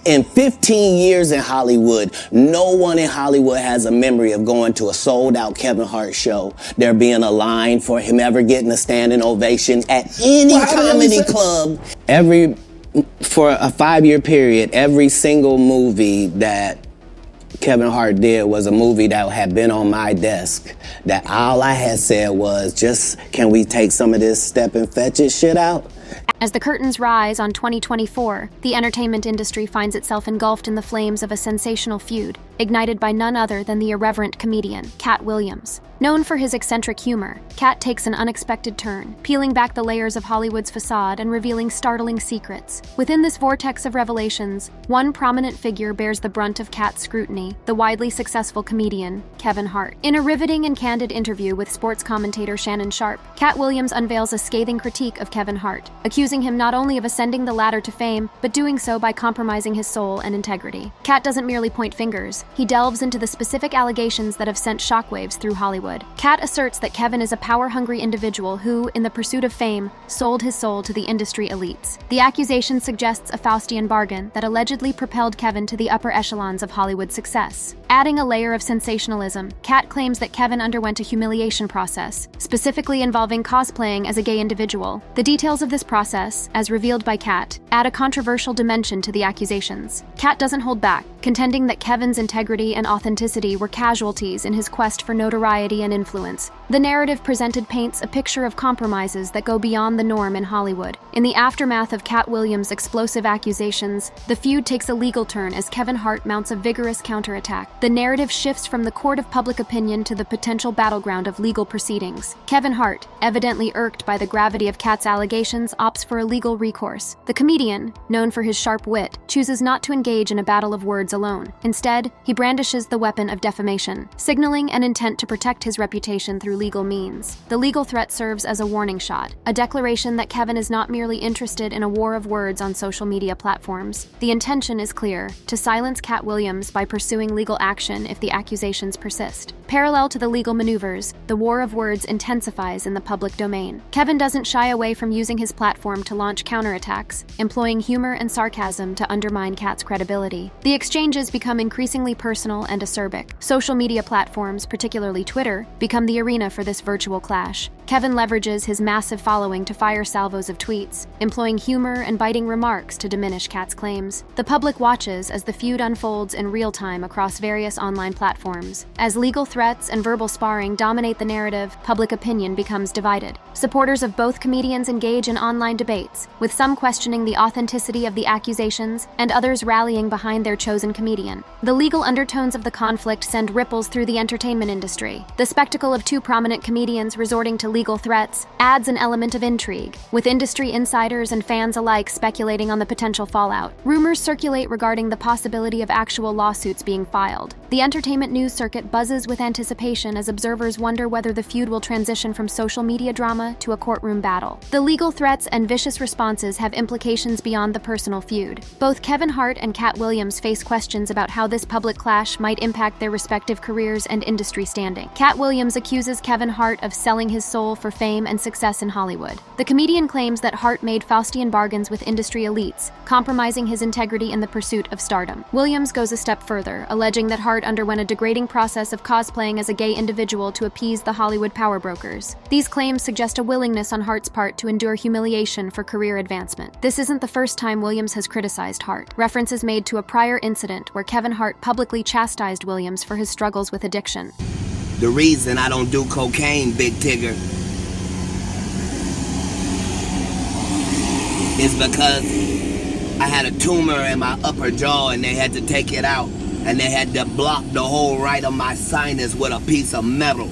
In 15 years in Hollywood, no one in Hollywood has a memory of going to a sold-out Kevin Hart show, there being a line for him ever getting a standing ovation at any comedy club. For a 5-year period, every single movie that Kevin Hart did was a movie that had been on my desk, that all I had said was, just, can we take some of this step and fetch it shit out? As the curtains rise on 2024, the entertainment industry finds itself engulfed in the flames of a sensational feud, ignited by none other than the irreverent comedian, Katt Williams. Known for his eccentric humor, Katt takes an unexpected turn, peeling back the layers of Hollywood's facade and revealing startling secrets. Within this vortex of revelations, one prominent figure bears the brunt of Katt's scrutiny, the widely successful comedian, Kevin Hart. In a riveting and candid interview with sports commentator Shannon Sharp, Katt Williams unveils a scathing critique of Kevin Hart, accusing him not only of ascending the ladder to fame, but doing so by compromising his soul and integrity. Katt doesn't merely point fingers, he delves into the specific allegations that have sent shockwaves through Hollywood. Katt asserts that Kevin is a power-hungry individual who, in the pursuit of fame, sold his soul to the industry elites. The accusation suggests a Faustian bargain that allegedly propelled Kevin to the upper echelons of Hollywood success. Adding a layer of sensationalism, Katt claims that Kevin underwent a humiliation process, specifically involving cosplaying as a gay individual. The details of this process, as revealed by Katt, add a controversial dimension to the accusations. Katt doesn't hold back, contending that Kevin's integrity and authenticity were casualties in his quest for notoriety and influence. The narrative presented paints a picture of compromises that go beyond the norm in Hollywood. In the aftermath of Katt Williams' explosive accusations, the feud takes a legal turn as Kevin Hart mounts a vigorous counterattack. The narrative shifts from the court of public opinion to the potential battleground of legal proceedings. Kevin Hart, evidently irked by the gravity of Katt's allegations, opts for a legal recourse. The comedian, known for his sharp wit, chooses not to engage in a battle of words alone. Instead, he brandishes the weapon of defamation, signaling an intent to protect his reputation through legal means. The legal threat serves as a warning shot, a declaration that Kevin is not merely interested in a war of words on social media platforms. The intention is clear: to silence Katt Williams by pursuing legal action if the accusations persist. Parallel to the legal maneuvers, the war of words intensifies in the public domain. Kevin doesn't shy away from using his platform to launch counterattacks, employing humor and sarcasm to undermine Katt's credibility. The exchanges become increasingly personal and acerbic. Social media platforms, particularly Twitter, become the arena for this virtual clash. Kevin leverages his massive following to fire salvos of tweets, employing humor and biting remarks to diminish Katt's claims. The public watches as the feud unfolds in real time across various online platforms. As legal threats and verbal sparring dominate the narrative, public opinion becomes divided. Supporters of both comedians engage in online debates, with some questioning the authenticity of the accusations and others rallying behind their chosen comedian. The legal undertones of the conflict send ripples through the entertainment industry. The spectacle of two prominent comedians resorting to legal threats adds an element of intrigue, with industry insiders and fans alike speculating on the potential fallout. Rumors circulate regarding the possibility of actual lawsuits being filed. The entertainment news circuit buzzes with anticipation as observers wonder whether the feud will transition from social media drama to a courtroom battle. The legal threats and vicious responses have implications beyond the personal feud. Both Kevin Hart and Katt Williams face questions about how this public clash might impact their respective careers and industry standing. Katt Williams accuses Kevin Hart of selling his soul for fame and success in Hollywood. The comedian claims that Hart made Faustian bargains with industry elites, compromising his integrity in the pursuit of stardom. Williams goes a step further, alleging that Hart underwent a degrading process of cosplaying as a gay individual to appease the Hollywood power brokers. These claims suggest a willingness on Hart's part to endure humiliation for career advancement. This isn't the first time Williams has criticized Hart. Reference is made to a prior incident where Kevin Hart publicly chastised Williams for his struggles with addiction. The reason I don't do cocaine, Big Tigger, is because I had a tumor in my upper jaw and they had to take it out, and they had to block the whole right of my sinus with a piece of metal.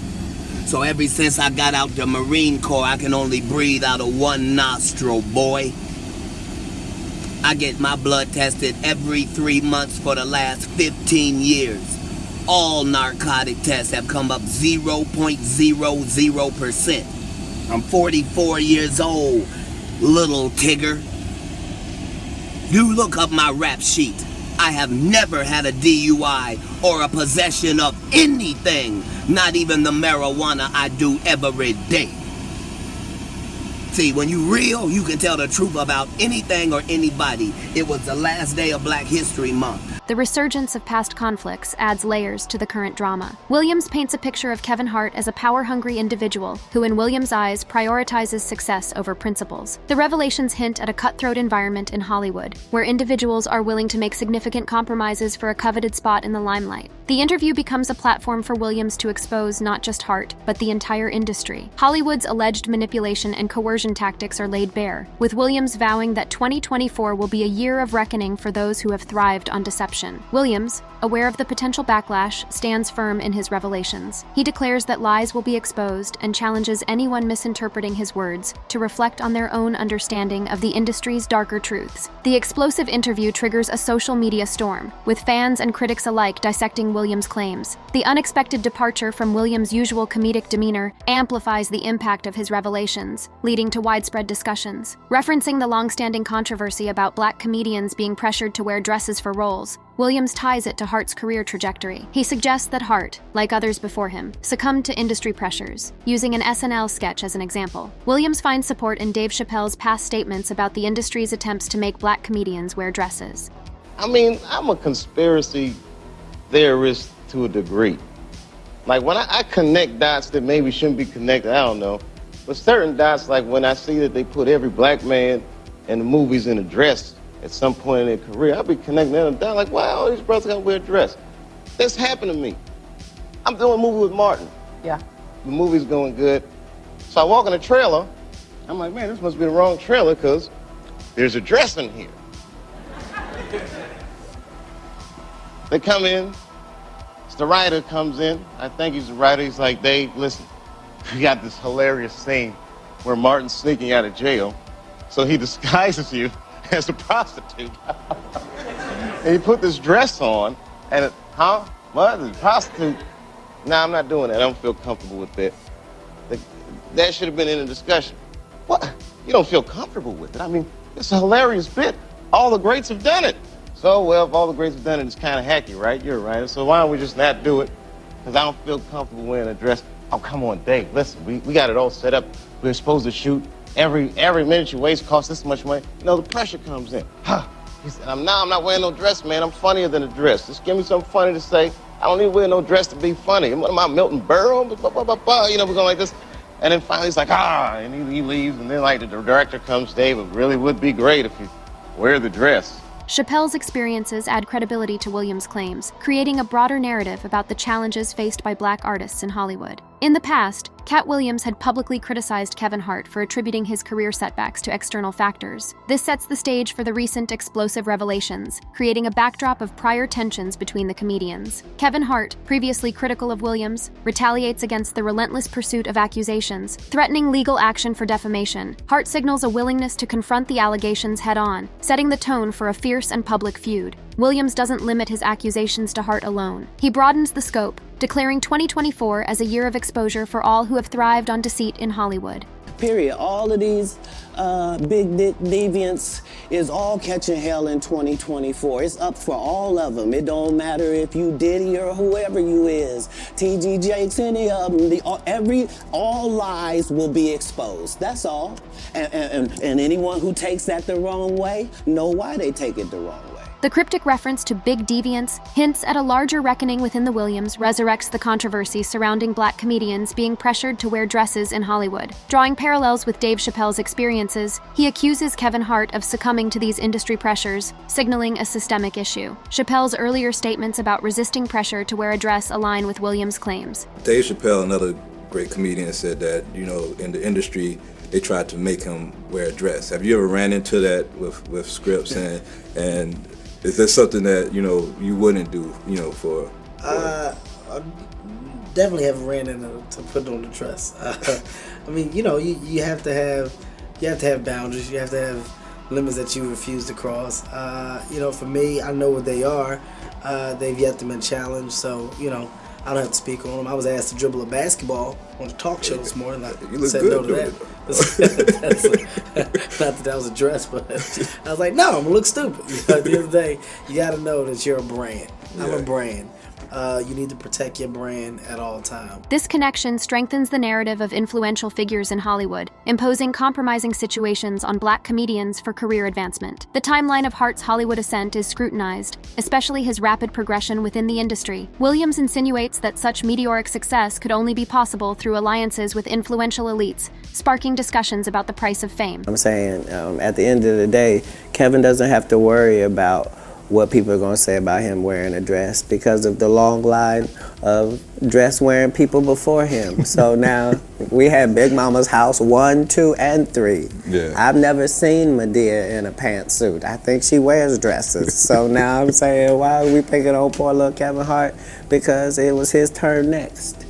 So ever since I got out the Marine Corps, I can only breathe out of one nostril, boy. I get my blood tested every 3 months for the last 15 years. All narcotic tests have come up 0.00%. I'm 44 years old, little Tigger. You look up my rap sheet. I have never had a DUI or a possession of anything, not even the marijuana I do every day. See, when you real, you can tell the truth about anything or anybody. It was the last day of Black History Month. The resurgence of past conflicts adds layers to the current drama. Williams paints a picture of Kevin Hart as a power-hungry individual who, in Williams' eyes, prioritizes success over principles. The revelations hint at a cutthroat environment in Hollywood, where individuals are willing to make significant compromises for a coveted spot in the limelight. The interview becomes a platform for Williams to expose not just Hart, but the entire industry. Hollywood's alleged manipulation and coercion tactics are laid bare, with Williams vowing that 2024 will be a year of reckoning for those who have thrived on deception. Williams, aware of the potential backlash, stands firm in his revelations. He declares that lies will be exposed and challenges anyone misinterpreting his words to reflect on their own understanding of the industry's darker truths. The explosive interview triggers a social media storm, with fans and critics alike dissecting Williams' claims. The unexpected departure from Williams' usual comedic demeanor amplifies the impact of his revelations, leading to widespread discussions. Referencing the long-standing controversy about Black comedians being pressured to wear dresses for roles, Williams ties it to Hart's career trajectory. He suggests that Hart, like others before him, succumbed to industry pressures, using an SNL sketch as an example. Williams finds support in Dave Chappelle's past statements about the industry's attempts to make Black comedians wear dresses. I mean, I'm a conspiracy theorist to a degree. Like, when I connect dots that maybe shouldn't be connected, I don't know. But certain dots, like when I see that they put every Black man in the movies in a dress at some point in their career, I'll be connecting them down like, wow, these brothers gotta wear a dress. This happened to me. I'm doing a movie with Martin. Yeah. The movie's going good. So I walk in the trailer. I'm like, man, this must be the wrong trailer because there's a dress in here. They come in. The writer comes in. I think he's the writer. He's like, Dave, listen, we got this hilarious scene where Martin's sneaking out of jail. So he disguises you as a prostitute. And he put this dress on, and what? A prostitute? Nah, I'm not doing that. I don't feel comfortable with that. That should have been in the discussion. What? You don't feel comfortable with it? I mean, it's a hilarious bit. All the greats have done it. So, well, if all the greats have done it, it's kind of hacky, right? You're right. So why don't we just not do it? Because I don't feel comfortable wearing a dress. Oh, come on, Dave, listen, we got it all set up. We're supposed to shoot. Every minute you waste costs this much money. You know, the pressure comes in. He said, I'm not wearing no dress, man. I'm funnier than a dress. Just give me something funny to say. I don't need to wear no dress to be funny. What am I, Milton Berle? You know, we're going like this. And then finally he's like, and he leaves. And then, like, the director comes, Dave, it really would be great if you wear the dress. Chappelle's experiences add credibility to Williams' claims, creating a broader narrative about the challenges faced by Black artists in Hollywood. In the past, Katt Williams had publicly criticized Kevin Hart for attributing his career setbacks to external factors. This sets the stage for the recent explosive revelations, creating a backdrop of prior tensions between the comedians. Kevin Hart, previously critical of Williams, retaliates against the relentless pursuit of accusations, threatening legal action for defamation. Hart signals a willingness to confront the allegations head-on, setting the tone for a fierce and public feud. Williams doesn't limit his accusations to Hart alone. He broadens the scope, declaring 2024 as a year of exposure for all who have thrived on deceit in Hollywood. Period. All of these big dick deviants is all catching hell in 2024. It's up for all of them. It don't matter if you Diddy or whoever you is. TG Jakes, any of them. All lies will be exposed. That's all. And anyone who takes that the wrong way, know why they take it the wrong way. The cryptic reference to big deviants hints at a larger reckoning within the Williams, resurrects the controversy surrounding Black comedians being pressured to wear dresses in Hollywood. Drawing parallels with Dave Chappelle's experiences, he accuses Kevin Hart of succumbing to these industry pressures, signaling a systemic issue. Chappelle's earlier statements about resisting pressure to wear a dress align with Williams' claims. Dave Chappelle, another great comedian, said that, you know, in the industry, they tried to make him wear a dress. Have you ever ran into that with scripts and is that something that, you know, you wouldn't do, you know, for I definitely haven't ran into to put on the dress. I mean, you know, you have to have boundaries. You have to have limits that you refuse to cross. You know, for me, I know what they are. They've yet to been challenged, so, you know, I don't have to speak on them. I was asked to dribble a basketball on a talk show this morning. I said no to that. Not that was a dress, but I was like, no, I'm gonna look stupid. You know, at the end of the day, you gotta know that you're a brand. I'm a brand. you need to protect your brand at all times. This connection strengthens the narrative of influential figures in Hollywood, imposing compromising situations on Black comedians for career advancement. The timeline of Hart's Hollywood ascent is scrutinized, especially his rapid progression within the industry. Williams insinuates that such meteoric success could only be possible through alliances with influential elites, sparking discussions about the price of fame. I'm saying, at the end of the day, Kevin doesn't have to worry about what people are going to say about him wearing a dress because of the long line of dress-wearing people before him. So now we had Big Mama's house 1, 2, and 3. Yeah. I've never seen Medea in a pantsuit. I think she wears dresses. So now I'm saying, why are we picking on poor little Kevin Hart? Because it was his turn next.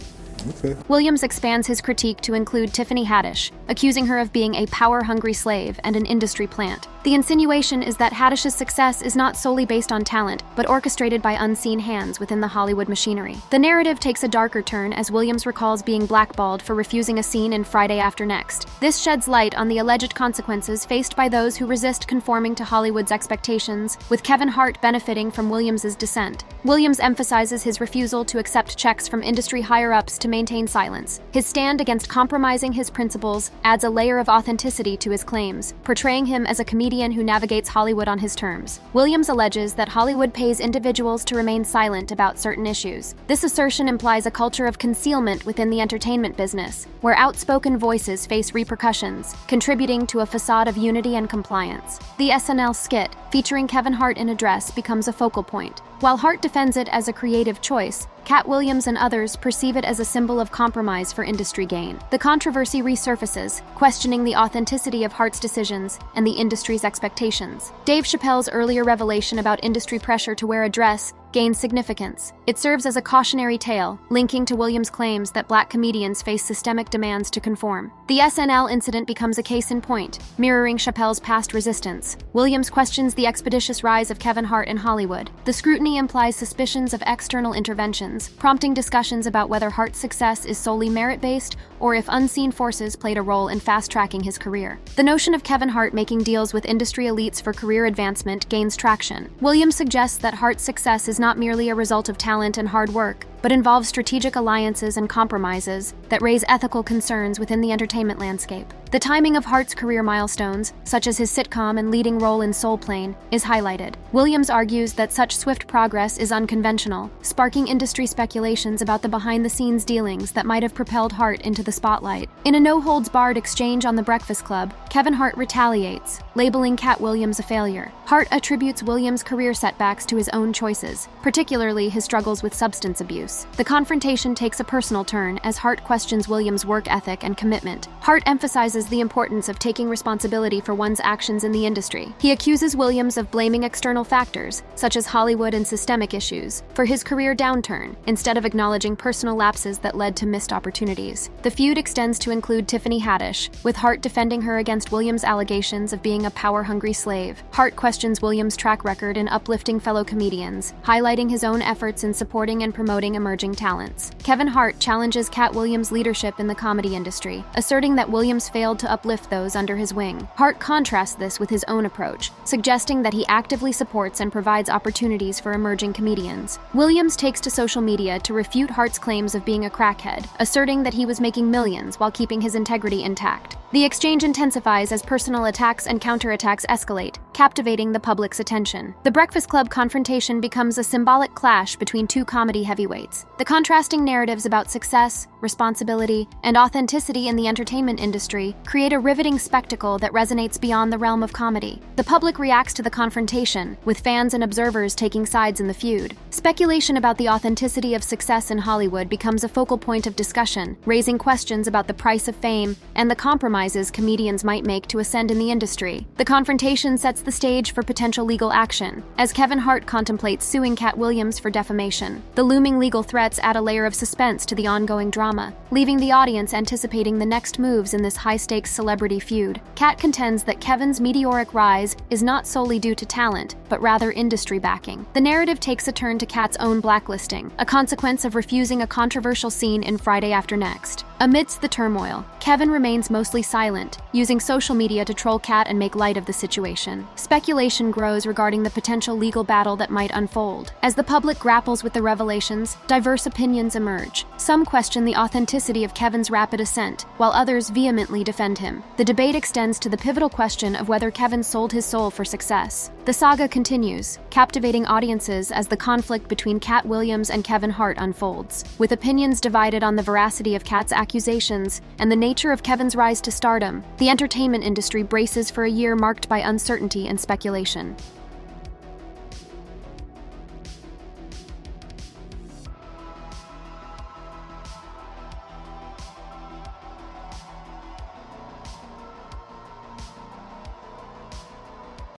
Okay. Williams expands his critique to include Tiffany Haddish, accusing her of being a power-hungry slave and an industry plant. The insinuation is that Haddish's success is not solely based on talent, but orchestrated by unseen hands within the Hollywood machinery. The narrative takes a darker turn as Williams recalls being blackballed for refusing a scene in Friday After Next. This sheds light on the alleged consequences faced by those who resist conforming to Hollywood's expectations, with Kevin Hart benefiting from Williams's dissent. Williams emphasizes his refusal to accept checks from industry higher-ups to maintain silence. His stand against compromising his principles adds a layer of authenticity to his claims, portraying him as a comedian who navigates Hollywood on his terms. Williams alleges that Hollywood pays individuals to remain silent about certain issues. This assertion implies a culture of concealment within the entertainment business, where outspoken voices face repercussions, contributing to a facade of unity and compliance. The SNL skit, featuring Kevin Hart in a dress, becomes a focal point. While Hart defends it as a creative choice, Katt Williams and others perceive it as a symbol of compromise for industry gain. The controversy resurfaces, questioning the authenticity of Hart's decisions and the industry's expectations. Dave Chappelle's earlier revelation about industry pressure to wear a dress gains significance. It serves as a cautionary tale, linking to Williams' claims that Black comedians face systemic demands to conform. The SNL incident becomes a case in point, mirroring Chappelle's past resistance. Williams questions the expeditious rise of Kevin Hart in Hollywood. The scrutiny implies suspicions of external interventions, prompting discussions about whether Hart's success is solely merit-based or if unseen forces played a role in fast-tracking his career. The notion of Kevin Hart making deals with industry elites for career advancement gains traction. Williams suggests that Hart's success is not merely a result of talent and hard work, but involves strategic alliances and compromises that raise ethical concerns within the entertainment landscape. The timing of Hart's career milestones, such as his sitcom and leading role in Soul Plane, is highlighted. Williams argues that such swift progress is unconventional, sparking industry speculations about the behind-the-scenes dealings that might have propelled Hart into the spotlight. In a no-holds-barred exchange on The Breakfast Club, Kevin Hart retaliates, labeling Katt Williams a failure. Hart attributes Williams' career setbacks to his own choices, particularly his struggles with substance abuse. The confrontation takes a personal turn as Hart questions Williams' work ethic and commitment. Hart emphasizes the importance of taking responsibility for one's actions in the industry. He accuses Williams of blaming external factors, such as Hollywood and systemic issues, for his career downturn, instead of acknowledging personal lapses that led to missed opportunities. The feud extends to include Tiffany Haddish, with Hart defending her against Williams' allegations of being a power-hungry slave. Hart questions Williams' track record in uplifting fellow comedians, highlighting his own efforts in supporting and promoting emerging talents. Kevin Hart challenges Katt Williams' leadership in the comedy industry, asserting that Williams failed to uplift those under his wing. Hart contrasts this with his own approach, suggesting that he actively supports and provides opportunities for emerging comedians. Williams takes to social media to refute Hart's claims of being a crackhead, asserting that he was making millions while keeping his integrity intact. The exchange intensifies as personal attacks and counterattacks escalate, captivating the public's attention. The Breakfast Club confrontation becomes a symbolic clash between two comedy heavyweights. The contrasting narratives about success, responsibility, and authenticity in the entertainment industry create a riveting spectacle that resonates beyond the realm of comedy. The public reacts to the confrontation, with fans and observers taking sides in the feud. Speculation about the authenticity of success in Hollywood becomes a focal point of discussion, raising questions about the price of fame and the compromises comedians might make to ascend in the industry. The confrontation sets the stage for potential legal action, as Kevin Hart contemplates suing Katt Williams for defamation. The looming legal threats add a layer of suspense to the ongoing drama, leaving the audience anticipating the next moves in this high-stakes celebrity feud. Katt contends that Kevin's meteoric rise is not solely due to talent, but rather industry backing. The narrative takes a turn to Katt's own blacklisting, a consequence of refusing a controversial scene in Friday After Next. Amidst the turmoil, Kevin remains mostly silent, using social media to troll Katt and make light of the situation. Speculation grows regarding the potential legal battle that might unfold. As the public grapples with the revelations, diverse opinions emerge. Some question the authenticity of Kevin's rapid ascent, while others vehemently defend him. The debate extends to the pivotal question of whether Kevin sold his soul for success. The saga continues, captivating audiences as the conflict between Katt Williams and Kevin Hart unfolds. With opinions divided on the veracity of Katt's accusations and the nature of Kevin's rise to stardom, the entertainment industry braces for a year marked by uncertainty and speculation.